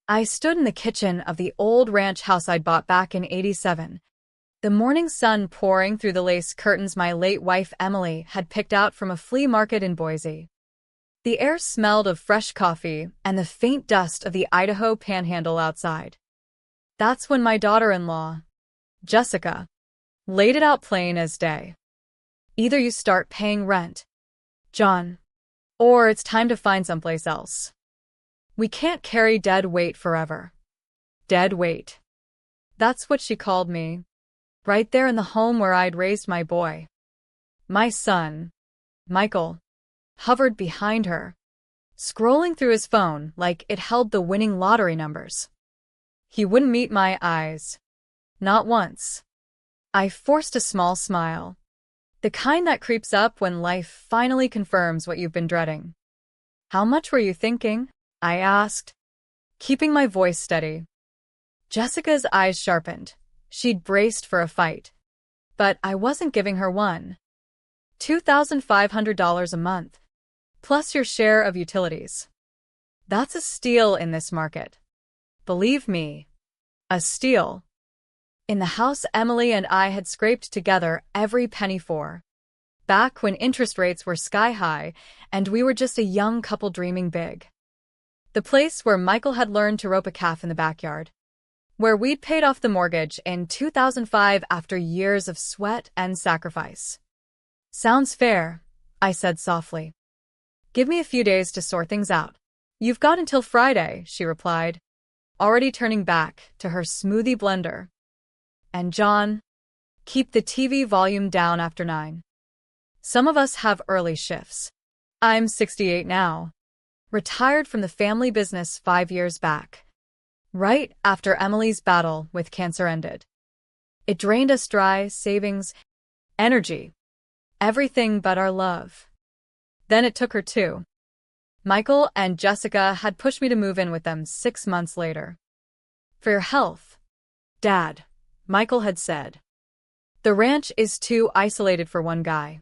I stood in the kitchen of the old ranch house I'd bought back in '87. The morning sun pouring through the lace curtains my late wife Emily had picked out from a flea market in Boise. The air smelled of fresh coffee and the faint dust of the Idaho panhandle outside. That's when my daughter-in-law, Jessica, laid it out plain as day. Either you start paying rent, John, or it's time to find someplace else. We can't carry dead weight forever. Dead weight. That's what she called me. Right there in the home where I'd raised my boy. My son, Michael, hovered behind her, scrolling through his phone like it held the winning lottery numbers. He wouldn't meet my eyes. Not once. I forced a small smile. The kind that creeps up when life finally confirms what you've been dreading. "How much were you thinking?" I asked, keeping my voice steady. Jessica's eyes sharpened. She'd braced for a fight. But I wasn't giving her one. $2,500 a month. Plus your share of utilities. That's a steal in this market. Believe me. A steal. In the house Emily and I had scraped together every penny for. Back when interest rates were sky high and we were just a young couple dreaming big. The place where Michael had learned to rope a calf in the backyard. Where we'd paid off the mortgage in 2005 after years of sweat and sacrifice. "Sounds fair," I said softly. "Give me a few days to sort things out." "You've got until Friday," she replied, already turning back to her smoothie blender. "And John, keep the TV volume down after 9. Some of us have early shifts. I'm 68 now. Retired from the family business 5 years back. Right after Emily's battle with cancer ended. It drained us dry, savings, energy. Everything but our love. Then it took her too. Michael and Jessica had pushed me to move in with them 6 months later. "For your health, Dad," Michael had said. "The ranch is too isolated for one guy.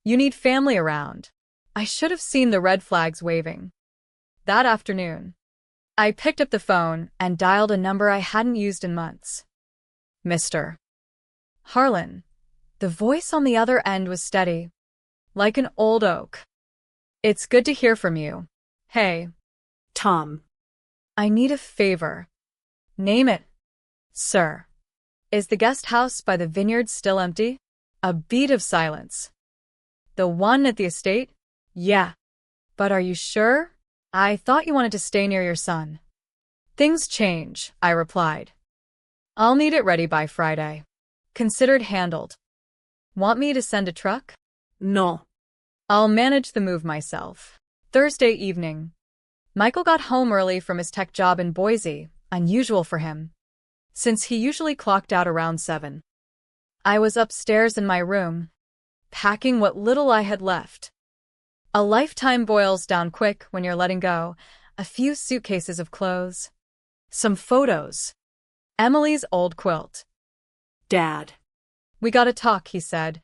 You need family around." I should have seen the red flags waving. That afternoon, I picked up the phone and dialed a number I hadn't used in months. "Mr. Harlan." The voice on the other end was steady, like an old oak. "It's good to hear from you. Hey, Tom. I need a favor." "Name it, sir." "Is the guest house by the vineyard still empty?" A beat of silence. "The one at the estate?" "Yeah." "But are you sure? I thought you wanted to stay near your son." "Things change," I replied. "I'll need it ready by Friday." Considered handled. "Want me to send a truck?" No. "I'll manage the move myself." Thursday evening. Michael got home early from his tech job in Boise, unusual for him, since he usually clocked out around 7. I was upstairs in my room, packing what little I had left. A lifetime boils down quick when you're letting go. A few suitcases of clothes. Some photos. Emily's old quilt. Dad. "We gotta talk," he said,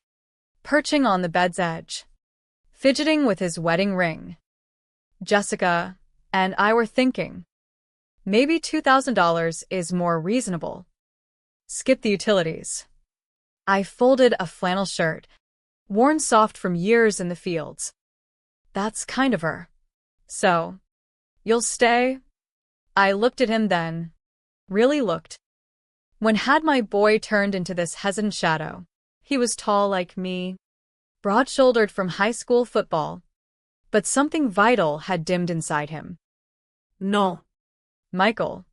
perching on the bed's edge, fidgeting with his wedding ring. Jessica and I were thinking, maybe $2,000 is more reasonable. Skip the utilities. I folded a flannel shirt, worn soft from years in the fields. "That's kind of her. So, you'll stay?" I looked at him then. Really looked. When had my boy turned into this hesitant shadow? He was tall like me, broad-shouldered from high school football. But something vital had dimmed inside him. No. "Michael,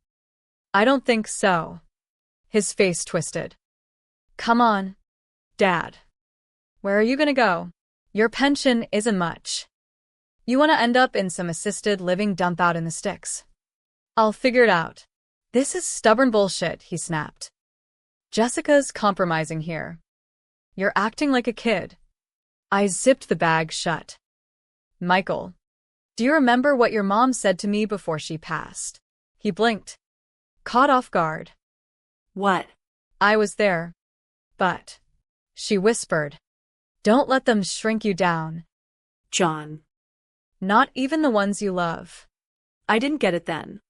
I don't think so." His face twisted. "Come on, Dad. Where are you gonna go? Your pension isn't much. You want to end up in some assisted living dump out in the sticks." "I'll figure it out." "This is stubborn bullshit," he snapped. "Jessica's compromising here. You're acting like a kid." I zipped the bag shut. "Michael, do you remember what your mom said to me before she passed?" He blinked, caught off guard. What? "I was there. But," she whispered, "don't let them shrink you down. John. Not even the ones you love." I didn't get it then.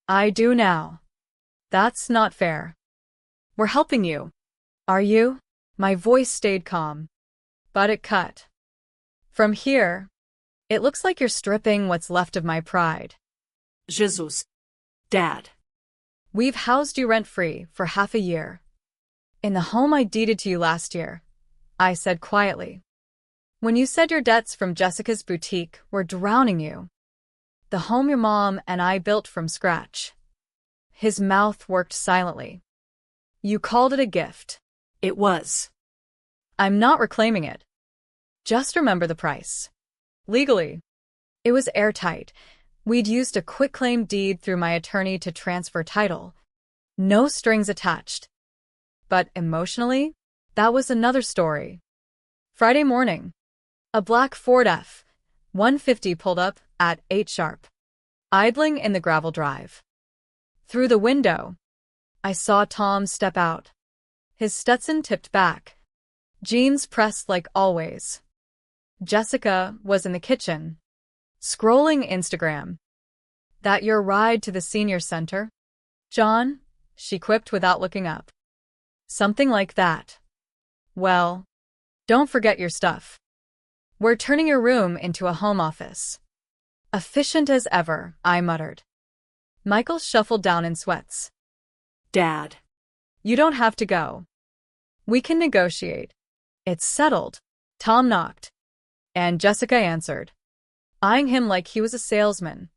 I do now. That's not fair. We're helping you. Are you? My voice stayed calm, but it cut. From here, it looks like you're stripping what's left of my pride. Jesus. Dad. We've housed you rent-free for half a year. In the home I deeded to you last year, I said quietly. When you said your debts from Jessica's boutique were drowning you. The home your mom and I built from scratch. His mouth worked silently. You called it a gift. It was. I'm not reclaiming it. Just remember the price. Legally, it was airtight. We'd used a quitclaim deed through my attorney to transfer title. No strings attached. But emotionally, that was another story. Friday morning, a black Ford F-150 pulled up at 8 sharp, idling in the gravel drive. Through the window, I saw Tom step out. His Stetson tipped back, jeans pressed like always. Jessica was in the kitchen, scrolling Instagram. That your ride to the senior center? John? She quipped without looking up. Something like that. Well, don't forget your stuff. We're turning your room into a home office. Efficient as ever, I muttered. Michael shuffled down in sweats. Dad. You don't have to go. We can negotiate. It's settled. Tom knocked. And Jessica answered, eyeing him like he was a salesman.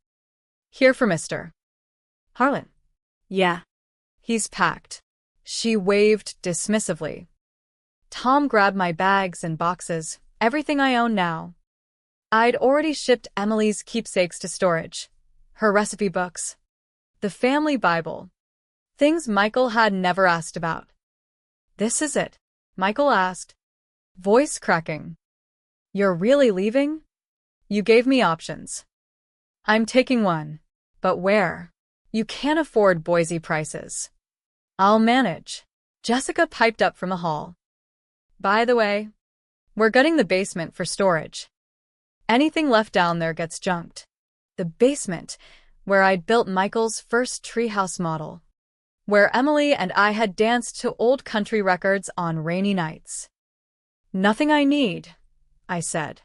Here for Mr. Harlan. Yeah. He's packed. She waved dismissively. Tom grabbed my bags and boxes, everything I own now. I'd already shipped Emily's keepsakes to storage. Her recipe books. The family Bible. Things Michael had never asked about. This is it? Michael asked, voice cracking. You're really leaving? You gave me options. I'm taking one. But where? You can't afford Boise prices. I'll manage. Jessica piped up from the hall. By the way, we're gutting the basement for storage. Anything left down there gets junked. The basement, where I'd built Michael's first treehouse model. Where Emily and I had danced to old country records on rainy nights. Nothing I need, I said.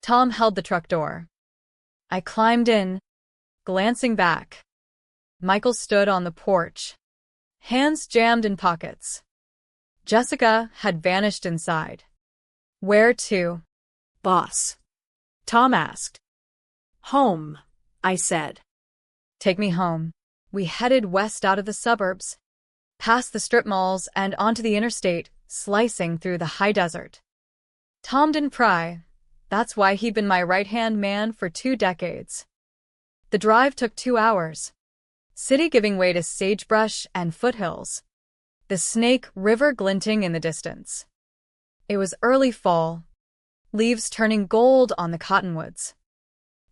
Tom held the truck door. I climbed in, glancing back. Michael stood on the porch, hands jammed in pockets. Jessica had vanished inside. Where to? Boss. Tom asked. Home, I said. Take me home. We headed west out of the suburbs, past the strip malls and onto the interstate, slicing through the high desert. Tom didn't pry. That's why he'd been my right-hand man for 2 decades. The drive took 2 hours. City giving way to sagebrush and foothills. The Snake River glinting in the distance. It was early fall, leaves turning gold on the cottonwoods.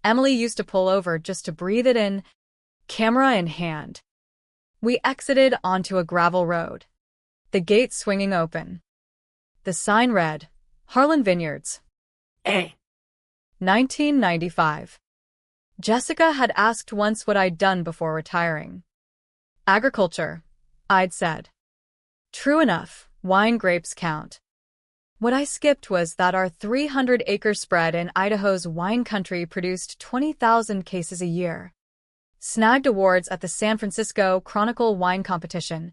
Emily used to pull over just to breathe it in, camera in hand. We exited onto a gravel road, the gate swinging open. The sign read, Harlan Vineyards. A. 1995. Jessica had asked once what I'd done before retiring. Agriculture, I'd said. True enough, wine grapes count. What I skipped was that our 300-acre spread in Idaho's wine country produced 20,000 cases a year, snagged awards at the San Francisco Chronicle wine competition,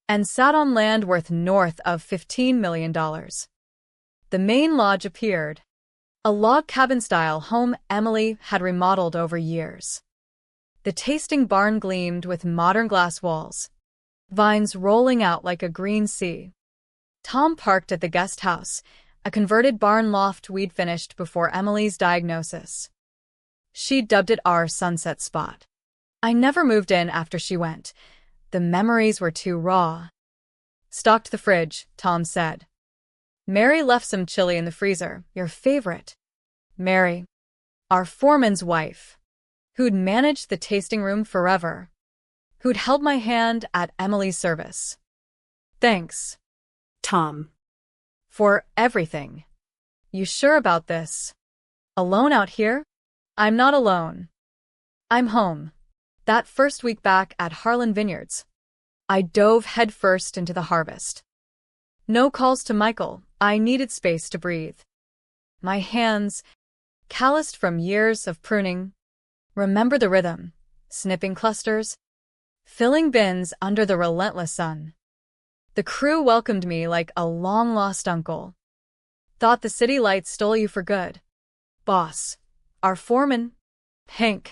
and sat on land worth north of $15 million. The main lodge appeared, a log cabin-style home Emily had remodeled over years. The tasting barn gleamed with modern glass walls, vines rolling out like a green sea. Tom parked at the guest house, a converted barn loft we'd finished before Emily's diagnosis. She dubbed it our sunset spot. I never moved in after she went. The memories were too raw. Stocked the fridge, Tom said. Mary left some chili in the freezer, your favorite. Mary, our foreman's wife, who'd managed the tasting room forever, who'd held my hand at Emily's service. Thanks, Tom. for everything. You sure about this? Alone out here? I'm not alone. I'm home. That first week back at Harlan Vineyards, I dove headfirst into the harvest. No calls to Michael, I needed space to breathe. My hands, calloused from years of pruning, remember the rhythm, snipping clusters, filling bins under the relentless sun. The crew welcomed me like a long-lost uncle. Thought the city lights stole you for good. Boss, our foreman, Hank,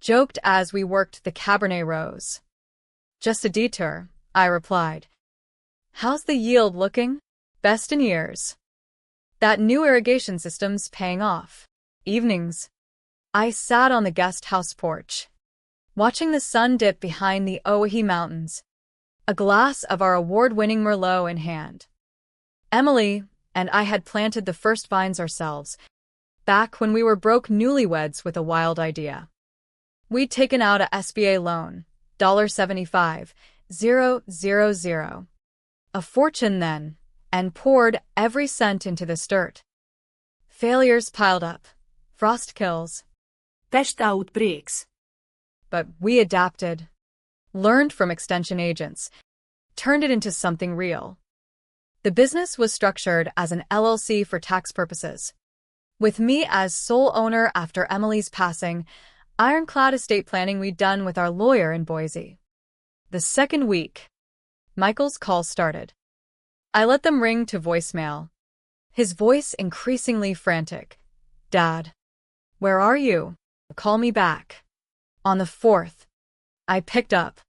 joked as we worked the Cabernet rows. Just a detour, I replied. How's the yield looking? Best in years. That new irrigation system's paying off. Evenings, I sat on the guest house porch, watching the sun dip behind the Oahe Mountains, a glass of our award-winning Merlot in hand. Emily and I had planted the first vines ourselves, back when we were broke newlyweds with a wild idea. We'd taken out a SBA loan, $75,000, a fortune then, and poured every cent into the dirt. Failures piled up. Frost kills. Pest outbreaks. But we adapted, learned from extension agents, turned it into something real. The business was structured as an LLC for tax purposes. With me as sole owner after Emily's passing, ironclad estate planning we'd done with our lawyer in Boise. The second week, Michael's calls started. I let them ring to voicemail, his voice increasingly frantic. Dad, where are you? Call me back. On the 4th, I picked up.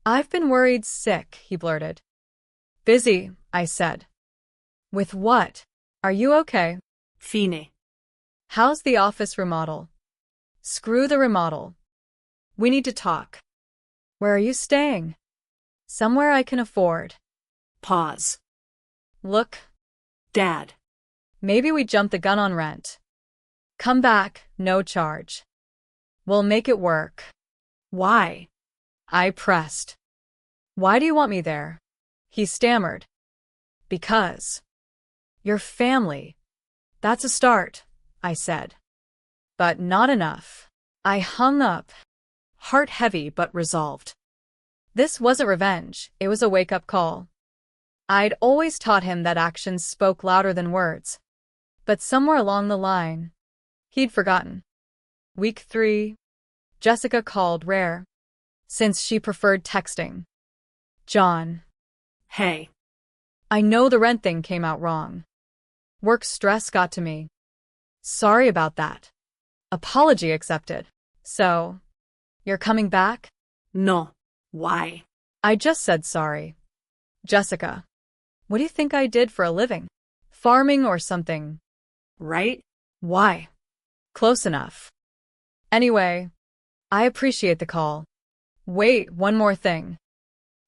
I've been worried sick, he blurted. Busy, I said. With what? Are you okay? Fine. How's the office remodel? Screw the remodel. We need to talk. Where are you staying? Somewhere I can afford. Pause. Look. Dad. Maybe we jumped the gun on rent. Come back, no charge. We'll make it work. Why? I pressed. Why do you want me there? He stammered. Because. Your family. That's a start, I said. But not enough. I hung up, heart heavy but resolved. This wasn't revenge, it was a wake-up call. I'd always taught him that actions spoke louder than words. But somewhere along the line, he'd forgotten. Week 3, Jessica called rare, since she preferred texting. John. Hey. I know the rent thing came out wrong. Work stress got to me. Sorry about that. Apology accepted. So, you're coming back? No. Why? I just said sorry. Jessica, what do you think I did for a living? Farming or something? Right? Why? Close enough. Anyway, I appreciate the call. Wait, one more thing.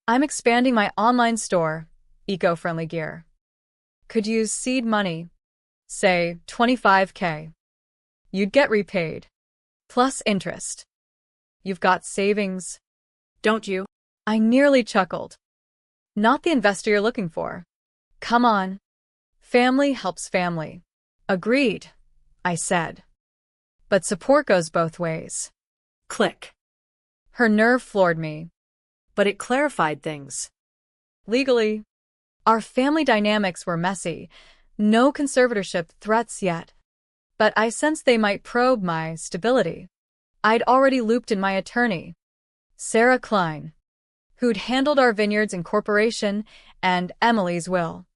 I'm expanding my online store, eco-friendly gear. Could use seed money, say $25,000. You'd get repaid, plus interest. You've got savings. Don't you? I nearly chuckled. Not the investor you're looking for. Come on. Family helps family. Agreed, I said. But support goes both ways. Click. Her nerve floored me. But it clarified things. Legally, our family dynamics were messy. No conservatorship threats yet. But I sensed they might probe my stability. I'd already looped in my attorney, Sarah Klein, who'd handled our vineyards incorporation and Emily's will.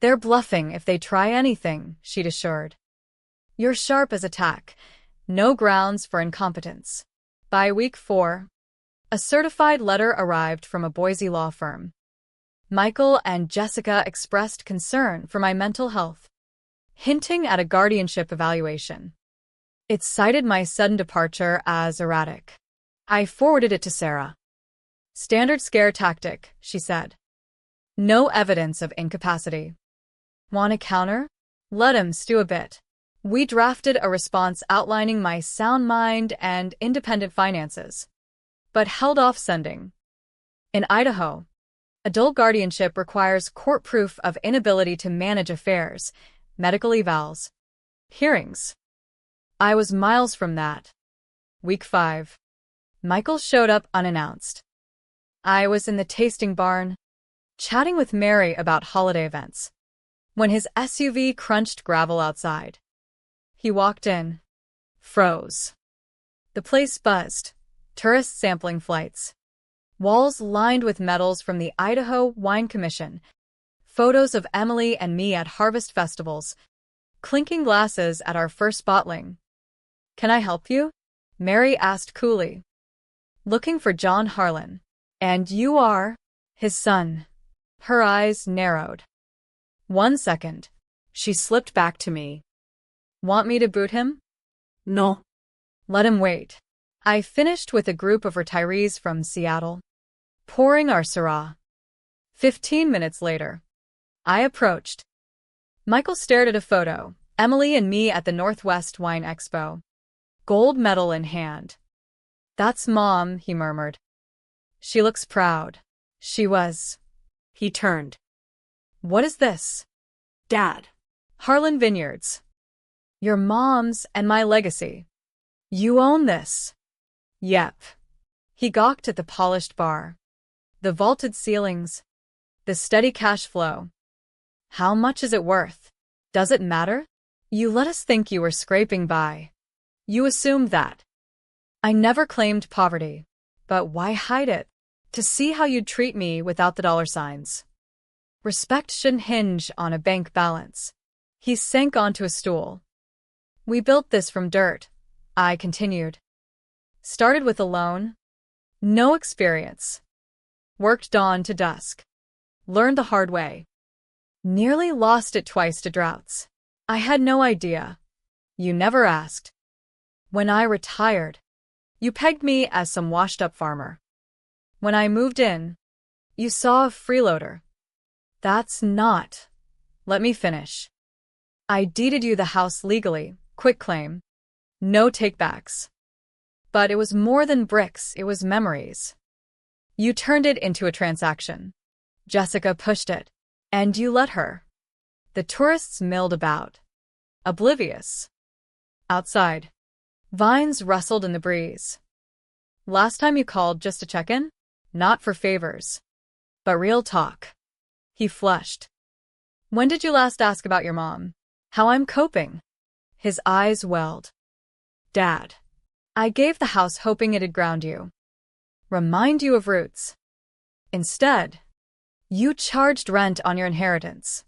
They're bluffing if they try anything, she'd assured. You're sharp as a tack. No grounds for incompetence. By week 4, a certified letter arrived from a Boise law firm. Michael and Jessica expressed concern for my mental health, hinting at a guardianship evaluation. It cited my sudden departure as erratic. I forwarded it to Sarah. Standard scare tactic, she said. No evidence of incapacity. Want a counter? Let him stew a bit. We drafted a response outlining my sound mind and independent finances, but held off sending. In Idaho, adult guardianship requires court proof of inability to manage affairs, medical evals, hearings. I was miles from that. Week 5. Michael showed up unannounced. I was in the tasting barn, chatting with Mary about holiday events, when his SUV crunched gravel outside. He walked in, froze. The place buzzed, tourists sampling flights. Walls lined with medals from the Idaho Wine Commission, photos of Emily and me at harvest festivals, clinking glasses at our first bottling. "Can I help you?" Mary asked coolly. "Looking for John Harlan." "And you are?" "His son." Her eyes narrowed. "1 second." She slipped back to me. "Want me to boot him?" No. "Let him wait." I finished with a group of retirees from Seattle, pouring our Syrah. 15 minutes later, I approached. Michael stared at a photo, Emily and me at the Northwest Wine Expo, gold medal in hand. "That's Mom," he murmured. "She looks proud." She was. He turned. "What is this?" Dad. "Harlan Vineyards. Your mom's and my legacy. You own this." "Yep." He gawked at the polished bar, the vaulted ceilings, the steady cash flow. "How much is it worth? Does it matter? You let us think you were scraping by. You assumed that." "I never claimed poverty. But why hide it? To see how you'd treat me without the dollar signs. Respect shouldn't hinge on a bank balance." He sank onto a stool. "We built this from dirt," I continued. "Started with a loan. No experience. Worked dawn to dusk. Learned the hard way. Nearly lost it twice to droughts. I had no idea. You never asked. When I retired, you pegged me as some washed-up farmer. When I moved in, you saw a freeloader. That's not. Let me finish. I deeded you the house legally, quitclaim. No takebacks. But it was more than bricks, it was memories. You turned it into a transaction. Jessica pushed it. And you let her." The tourists milled about, oblivious. Outside, vines rustled in the breeze. "Last time you called just to check in? Not for favors. But real talk." He flushed. "When did you last ask about your mom? How I'm coping?" His eyes welled. "Dad, I gave the house hoping it'd ground you, remind you of roots. Instead, you charged rent on your inheritance.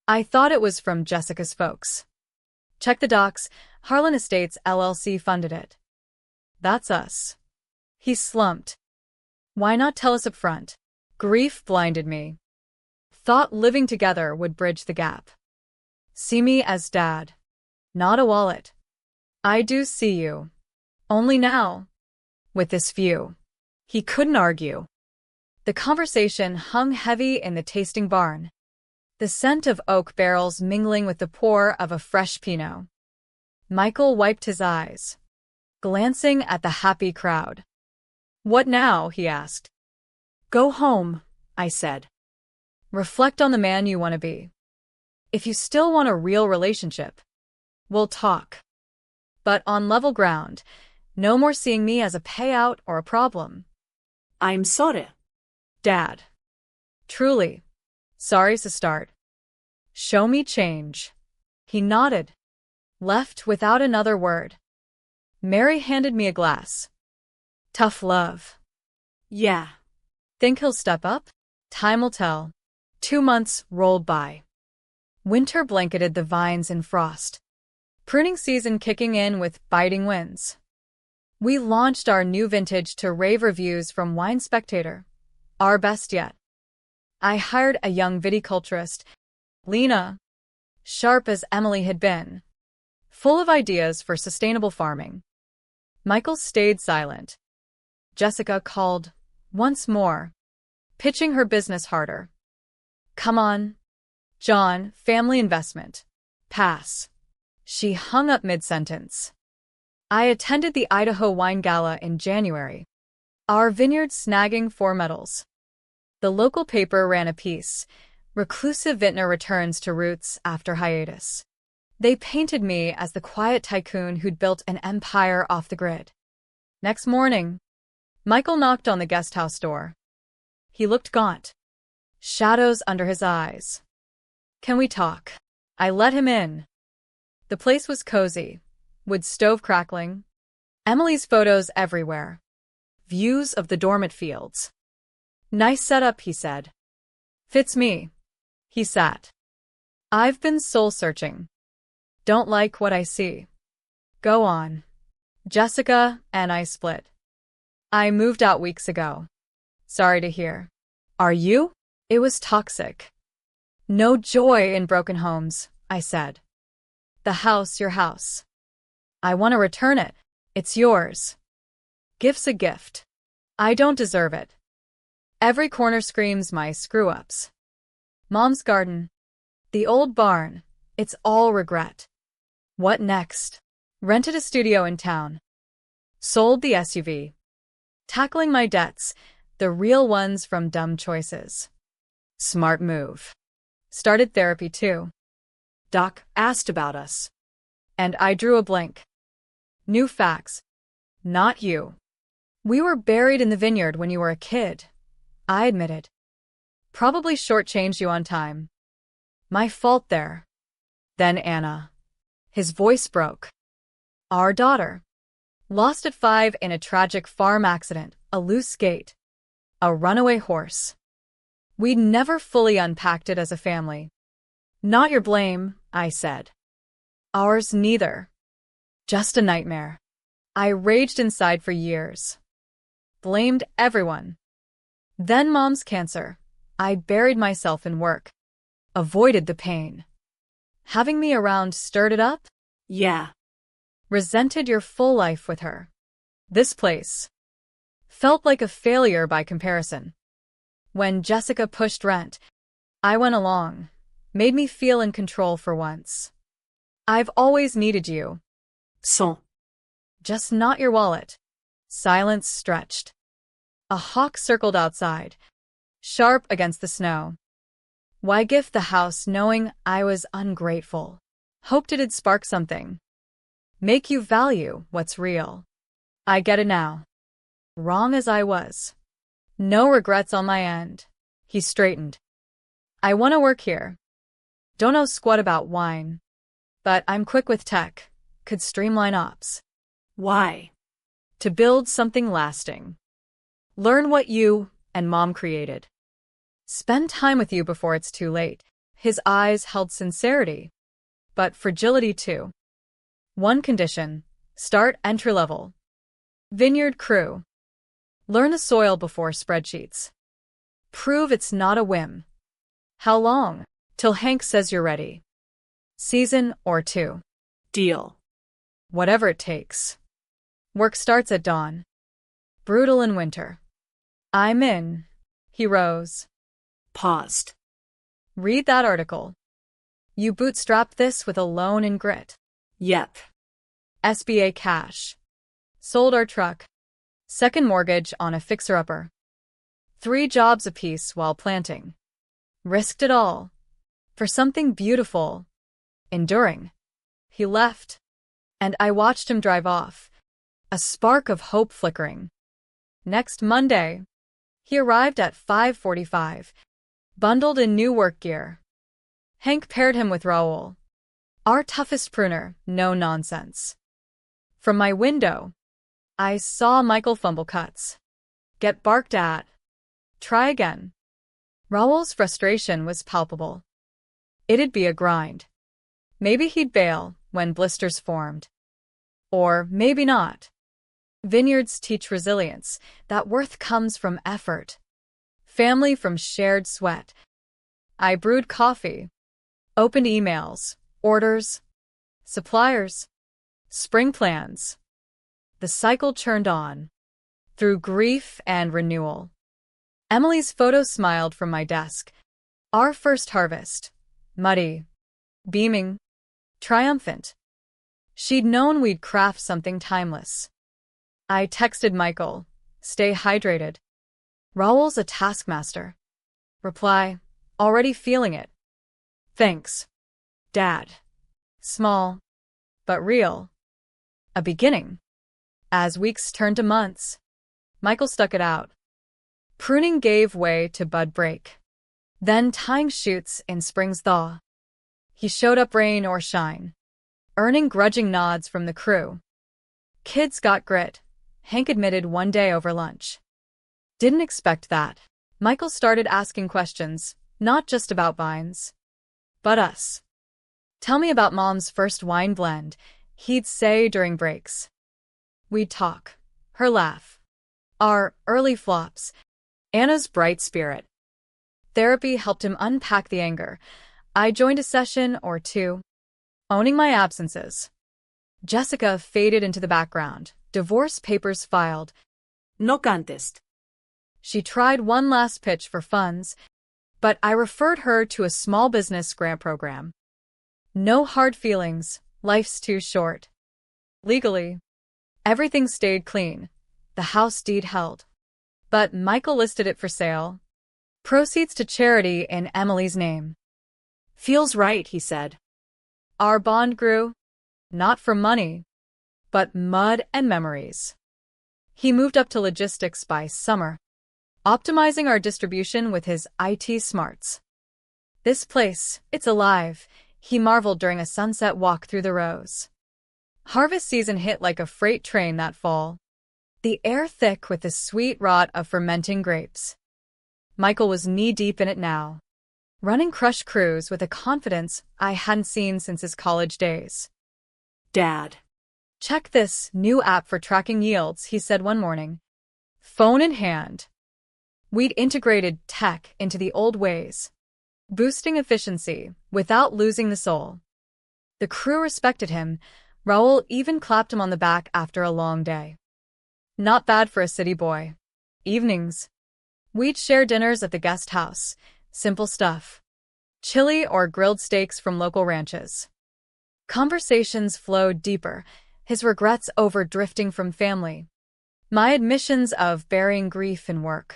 I thought it was from Jessica's folks. Check the docs. Harlan Estates LLC funded it. That's us." He slumped. "Why not tell us up front?" Grief blinded me. Thought living together would bridge the gap. "See me as dad, not a wallet." "I do see you. Only now. With this view." He couldn't argue. The conversation hung heavy in the tasting barn, the scent of oak barrels mingling with the pour of a fresh Pinot. Michael wiped his eyes, glancing at the happy crowd. "What now?" he asked. "Go home," I said. "Reflect on the man you want to be. If you still want a real relationship, we'll talk. But on level ground, no more seeing me as a payout or a problem." I'm sorry. "Dad. Truly. Sorry's to start. Show me change." He nodded, left without another word. Mary handed me a glass. "Tough love." Yeah. "Think he'll step up?" "Time will tell." 2 months rolled by. Winter blanketed the vines in frost, pruning season kicking in with biting winds. We launched our new vintage to rave reviews from Wine Spectator, our best yet. I hired a young viticulturist, Lena, sharp as Emily had been, full of ideas for sustainable farming. Michael stayed silent. Jessica called, once more, pitching her business harder. "Come on, John, family investment. Pass." She hung up mid-sentence. I attended the Idaho Wine Gala in January, our vineyard snagging 4 medals. The local paper ran a piece, "Reclusive Vintner Returns to Roots After Hiatus." They painted me as the quiet tycoon who'd built an empire off the grid. Next morning, Michael knocked on the guest house door. He looked gaunt, shadows under his eyes. Can we talk? I let him in. The place was cozy, wood stove crackling, Emily's photos everywhere, views of the dormant fields. Nice setup, he said. Fits me. He sat. I've been soul-searching. Don't like what I see. Go on. Jessica and I split. I moved out weeks ago. Sorry to hear. Are you? It was toxic. No joy in broken homes, I said. The house, your house. I want to return it. It's yours. Gift's a gift. I don't deserve it. Every corner screams my screw-ups. Mom's garden. The old barn. It's all regret. What next? Rented a studio in town. Sold the SUV. Tackling my debts, the real ones from dumb choices. Smart move. Started therapy too. Doc asked about us. And I drew a blank. New facts. Not you. We were buried in the vineyard when you were a kid. I admitted. Probably shortchanged you on time. My fault there. Then Anna. His voice broke. Our daughter. Lost at 5 in a tragic farm accident, a loose gate. A runaway horse. We'd never fully unpacked it as a family. Not your blame, I said. Ours neither. Just a nightmare. I raged inside for years. Blamed everyone. Then Mom's cancer. I buried myself in work. Avoided the pain. Having me around stirred it up? Yeah. Resented your full life with her. This place. Felt like a failure by comparison. When Jessica pushed rent, I went along. Made me feel in control for once. I've always needed you. So. Just not your wallet. Silence stretched. A hawk circled outside, sharp against the snow. Why gift the house knowing I was ungrateful? Hoped it'd spark something. Make you value what's real. I get it now. Wrong as I was. No regrets on my end. He straightened. I want to work here. Don't know squat about wine. But I'm quick with tech. Could streamline ops. Why? To build something lasting. Learn what you and Mom created. Spend time with you before it's too late. His eyes held sincerity. But fragility too. One condition. Start entry-level. Vineyard crew. Learn the soil before spreadsheets. Prove it's not a whim. How long? Till Hank says you're ready. Season or 2. Deal. Whatever it takes. Work starts at dawn. Brutal in winter. I'm in. He rose. Paused. Read that article. You bootstrapped this with a loan and grit. Yep. SBA cash. Sold our truck. Second mortgage on a fixer-upper. 3 jobs apiece while planting. Risked it all. For something beautiful. Enduring. He left. And I watched him drive off. A spark of hope flickering. Next Monday, he arrived at 5:45, bundled in new work gear. Hank paired him with Raoul. Our toughest pruner, no nonsense. From my window, I saw Michael fumble cuts. Get barked at. Try again. Raoul's frustration was palpable. It'd be a grind. Maybe he'd bail when blisters formed. Or maybe not. Vineyards teach resilience, that worth comes from effort. Family from shared sweat. I brewed coffee. Opened emails, orders, suppliers, spring plans. The cycle churned on. Through grief and renewal. Emily's photo smiled from my desk. Our first harvest. Muddy. Beaming. Triumphant. She'd known we'd craft something timeless. I texted Michael. Stay hydrated. Raoul's a taskmaster. Reply. Already feeling it. Thanks. Dad. Small. But real. A beginning. As weeks turned to months. Michael stuck it out. Pruning gave way to bud break. Then tying shoots in spring's thaw. He showed up rain or shine, earning grudging nods from the crew. Kids got grit, Hank admitted one day over lunch. Didn't expect that. Michael started asking questions, not just about vines, but us. Tell me about Mom's first wine blend, he'd say during breaks. We'd talk, her laugh, our early flops, Anna's bright spirit. Therapy helped him unpack the anger. I joined a session or two, owning my absences. Jessica faded into the background, divorce papers filed. No contest. She tried one last pitch for funds, but I referred her to a small business grant program. No hard feelings, life's too short. Legally, everything stayed clean, the house deed held. But Michael listed it for sale. Proceeds to charity in Emily's name. Feels right, he said. Our bond grew, not from money, but mud and memories. He moved up to logistics by summer, optimizing our distribution with his IT smarts. This place, it's alive, he marveled during a sunset walk through the rows. Harvest season hit like a freight train that fall, the air thick with the sweet rot of fermenting grapes. Michael was knee-deep in it now, running crush crews with a confidence I hadn't seen since his college days. Dad. Check this new app for tracking yields, he said one morning. Phone in hand. We'd integrated tech into the old ways, boosting efficiency without losing the soul. The crew respected him. Raoul even clapped him on the back after a long day. Not bad for a city boy. Evenings, we'd share dinners at the guest house, simple stuff. Chili or grilled steaks from local ranches. Conversations flowed deeper, his regrets over drifting from family, my admissions of burying grief in work.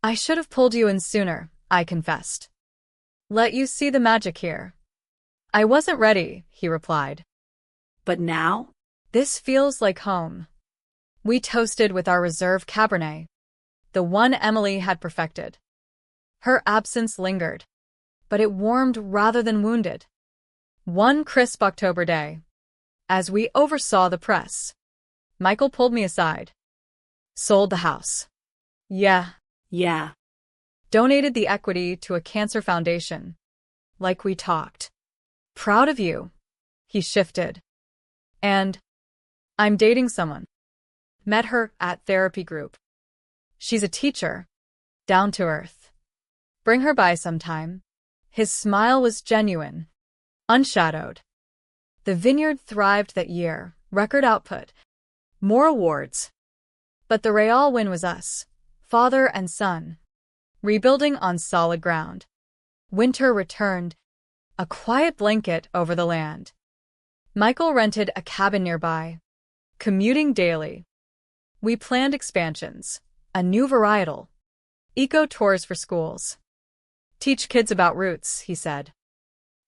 I should have pulled you in sooner, I confessed. Let you see the magic here. I wasn't ready, he replied. But now? This feels like home. We toasted with our reserve Cabernet, the one Emily had perfected. Her absence lingered, but it warmed rather than wounded. One crisp October day, as we oversaw the press, Michael pulled me aside. Sold the house. Yeah. Donated the equity to a cancer foundation. Like we talked. Proud of you. He shifted. And I'm dating someone. Met her at therapy group. She's a teacher. Down to earth. Bring her by sometime. His smile was genuine. Unshadowed. The vineyard thrived that year. Record output. More awards. But the real win was us. Father and son. Rebuilding on solid ground. Winter returned. A quiet blanket over the land. Michael rented a cabin nearby. Commuting daily. We planned expansions. A new varietal. Eco tours for schools. Teach kids about roots, he said.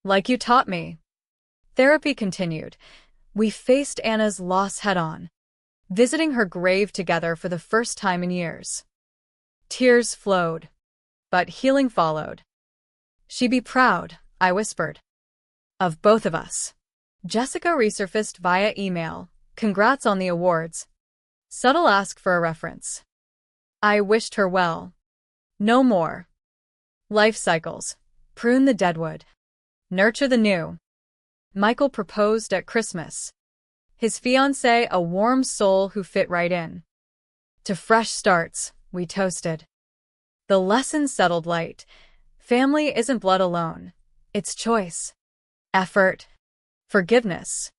Like you taught me. Therapy continued. We faced Anna's loss head-on, visiting her grave together for the first time in years. Tears flowed, but healing followed. She'd be proud, I whispered. Of both of us. Jessica resurfaced via email. Congrats on the awards. Subtle ask for a reference. I wished her well. No more. Life cycles. Prune the deadwood. Nurture the new. Michael proposed at Christmas. His fiancée a warm soul who fit right in. To fresh starts, we toasted. The lesson settled light. Family isn't blood alone. It's choice. Effort. Forgiveness.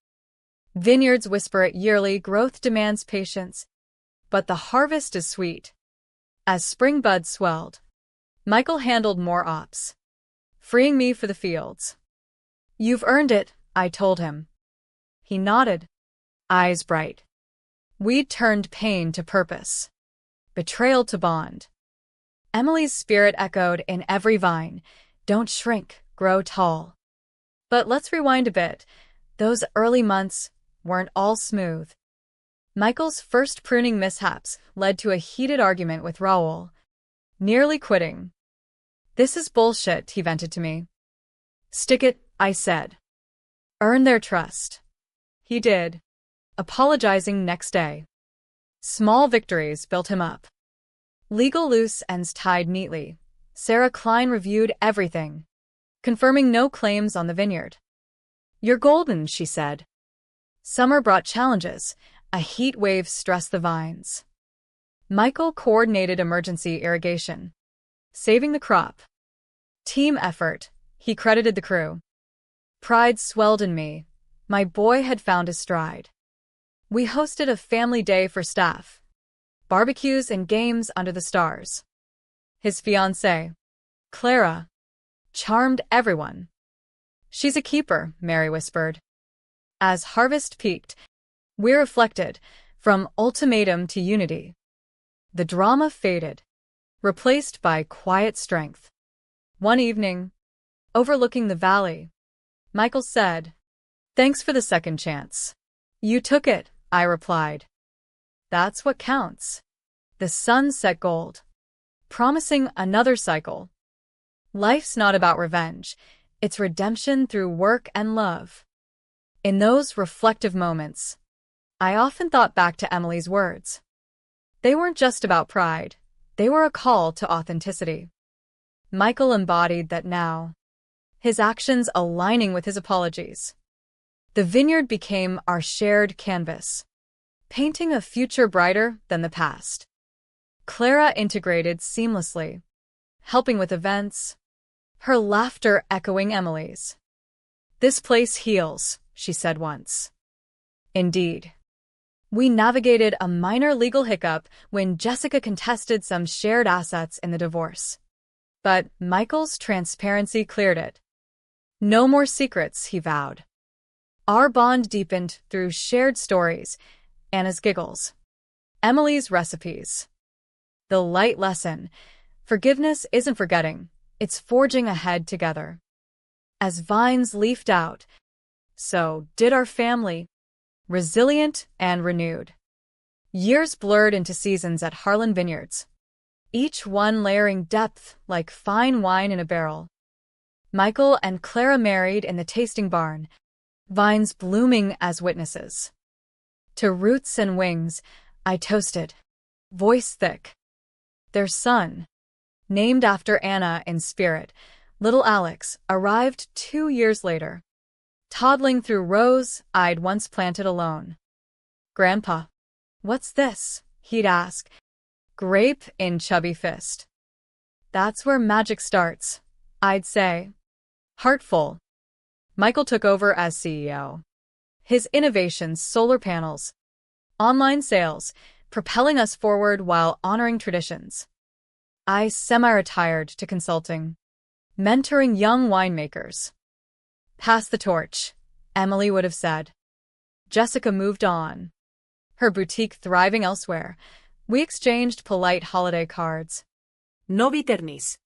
Vineyards whisper it yearly, growth demands patience. But the harvest is sweet. As spring buds swelled, Michael handled more ops, freeing me for the fields. You've earned it, I told him. He nodded, eyes bright. We'd turned pain to purpose, betrayal to bond. Emily's spirit echoed in every vine. Don't shrink, grow tall. But let's rewind a bit. Those early months weren't all smooth. Michael's first pruning mishaps led to a heated argument with Raoul, nearly quitting. "This is bullshit," he vented to me. "Stick it," I said. "Earn their trust." He did, apologizing next day. Small victories built him up. Legal loose ends tied neatly. Sarah Klein reviewed everything, confirming no claims on the vineyard. "You're golden," she said. Summer brought challenges. A heat wave stressed the vines. Michael coordinated emergency irrigation, saving the crop. Team effort, he credited the crew. Pride swelled in me. My boy had found his stride. We hosted a family day for staff. Barbecues and games under the stars. His fiancée, Clara, charmed everyone. "She's a keeper," Mary whispered. As harvest peaked, we reflected, from ultimatum to unity. The drama faded, replaced by quiet strength. One evening, overlooking the valley, Michael said, "Thanks for the second chance." "You took it," I replied. "That's what counts." The sun set gold, promising another cycle. Life's not about revenge. It's redemption through work and love. In those reflective moments, I often thought back to Emily's words. They weren't just about pride. They were a call to authenticity. Michael embodied that now, his actions aligning with his apologies. The vineyard became our shared canvas, painting a future brighter than the past. Clara integrated seamlessly, helping with events, her laughter echoing Emily's. "This place heals," she said once. Indeed. We navigated a minor legal hiccup when Jessica contested some shared assets in the divorce. But Michael's transparency cleared it. "No more secrets," he vowed. Our bond deepened through shared stories, Anna's giggles, Emily's recipes. The light lesson: forgiveness isn't forgetting, it's forging ahead together. As vines leafed out, so did our family, resilient and renewed. Years blurred into seasons at Harlan Vineyards, each one layering depth like fine wine in a barrel. Michael and Clara married in the tasting barn, vines blooming as witnesses. To roots and wings, I toasted, voice thick. Their son, named after Anna in spirit, little Alex, arrived 2 years later, toddling through rows I'd once planted alone. "Grandpa, what's this?" he'd ask, grape in chubby fist. "That's where magic starts," I'd say. Heartful. Michael took over as CEO. His innovations, solar panels, online sales, propelling us forward while honoring traditions. I semi-retired to consulting, mentoring young winemakers. "Pass the torch," Emily would have said. Jessica moved on, her boutique thriving elsewhere. We exchanged polite holiday cards. No bitterness.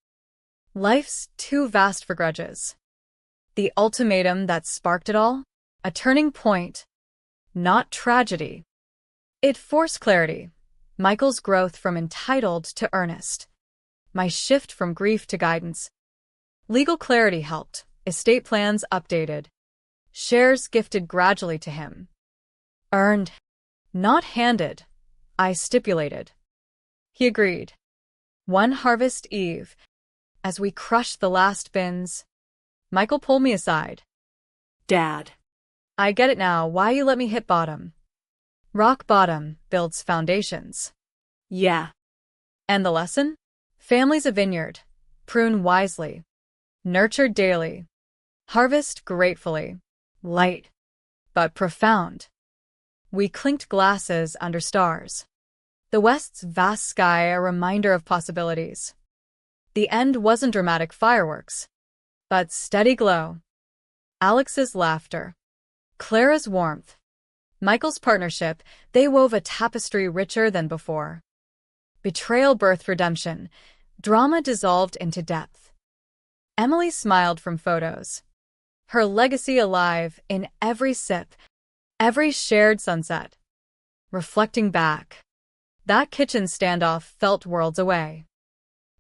Life's too vast for grudges. The ultimatum that sparked it all? A turning point, not tragedy. It forced clarity. Michael's growth from entitled to earnest. My shift from grief to guidance. Legal clarity helped. Estate plans updated. Shares gifted gradually to him. Earned, not handed, I stipulated. He agreed. One harvest eve, as we crushed the last bins, Michael pulled me aside. "Dad. I get it now, why you let me hit bottom. Rock bottom builds foundations." "Yeah." And the lesson? Family's a vineyard. Prune wisely. Nurture daily. Harvest gratefully. Light, but profound. We clinked glasses under stars. The west's vast sky a reminder of possibilities. The end wasn't dramatic fireworks, but steady glow. Alex's laughter. Clara's warmth. Michael's partnership, they wove a tapestry richer than before. Betrayal birthed redemption. Drama dissolved into depth. Emily smiled from photos. Her legacy alive in every sip, every shared sunset. Reflecting back, that kitchen standoff felt worlds away.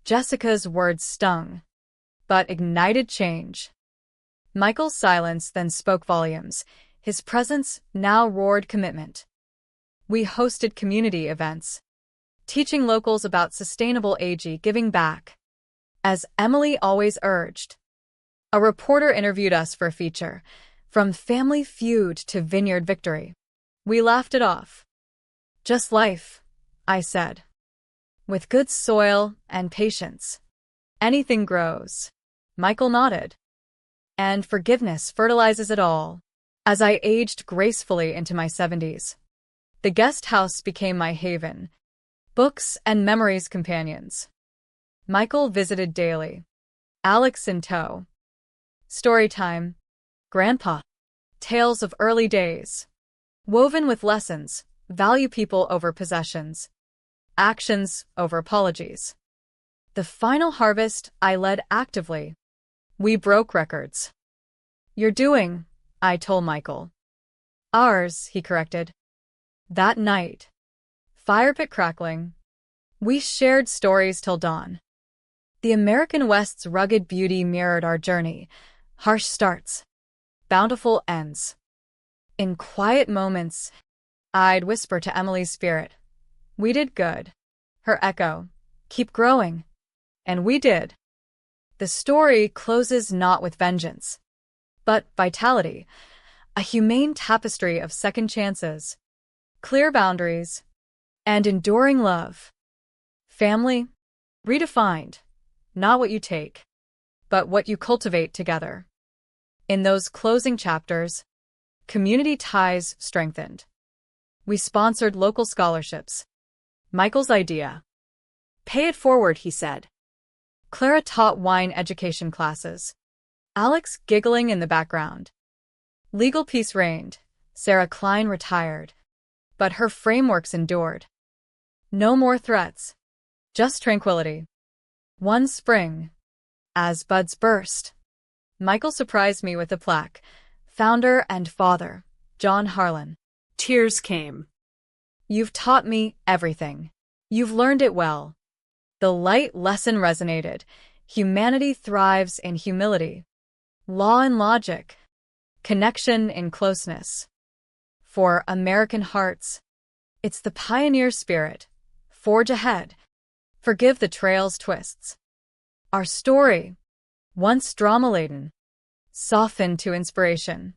Jessica's words stung, but ignited change. Michael's silence then spoke volumes. His presence now roared commitment. We hosted community events, teaching locals about sustainable giving back. As Emily always urged, a reporter interviewed us for a feature, from Family Feud to Vineyard Victory. We laughed it off. Just life, I said. With good soil and patience, anything grows. Michael nodded. And forgiveness fertilizes it all. As I aged gracefully into my 70s, the guest house became my haven, books and memories companions. Michael visited daily, Alex in tow. Storytime, Grandpa, tales of early days, woven with lessons, value people over possessions, actions over apologies. The final harvest I led actively. We broke records. You're doing, I told Michael. Ours, he corrected. That night, fire pit crackling, we shared stories till dawn. The American West's rugged beauty mirrored our journey, harsh starts, bountiful ends. In quiet moments, I'd whisper to Emily's spirit, we did good. Her echo, keep growing. And we did. The story closes not with vengeance, but vitality, a humane tapestry of second chances, clear boundaries, and enduring love. Family, redefined, not what you take, but what you cultivate together. In those closing chapters, community ties strengthened. We sponsored local scholarships. Michael's idea. Pay it forward, he said. Clara taught wine education classes, Alex giggling in the background. Legal peace reigned. Sarah Klein retired. But her frameworks endured. No more threats, just tranquility. One spring, as buds burst, Michael surprised me with a plaque. Founder and father, John Harlan. Tears came. You've taught me everything. You've learned it well. The light lesson resonated. Humanity thrives in humility. Law in logic. Connection in closeness. For American hearts, it's the pioneer spirit. Forge ahead. Forgive the trail's twists. Our story, once drama-laden, softened to inspiration.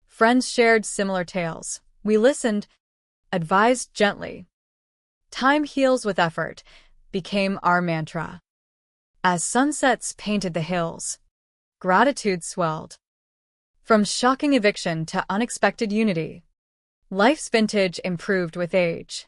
Friends shared similar tales. We listened, advised gently. Time heals with effort became our mantra. As sunsets painted the hills, gratitude swelled. From shocking eviction to unexpected unity, life's vintage improved with age.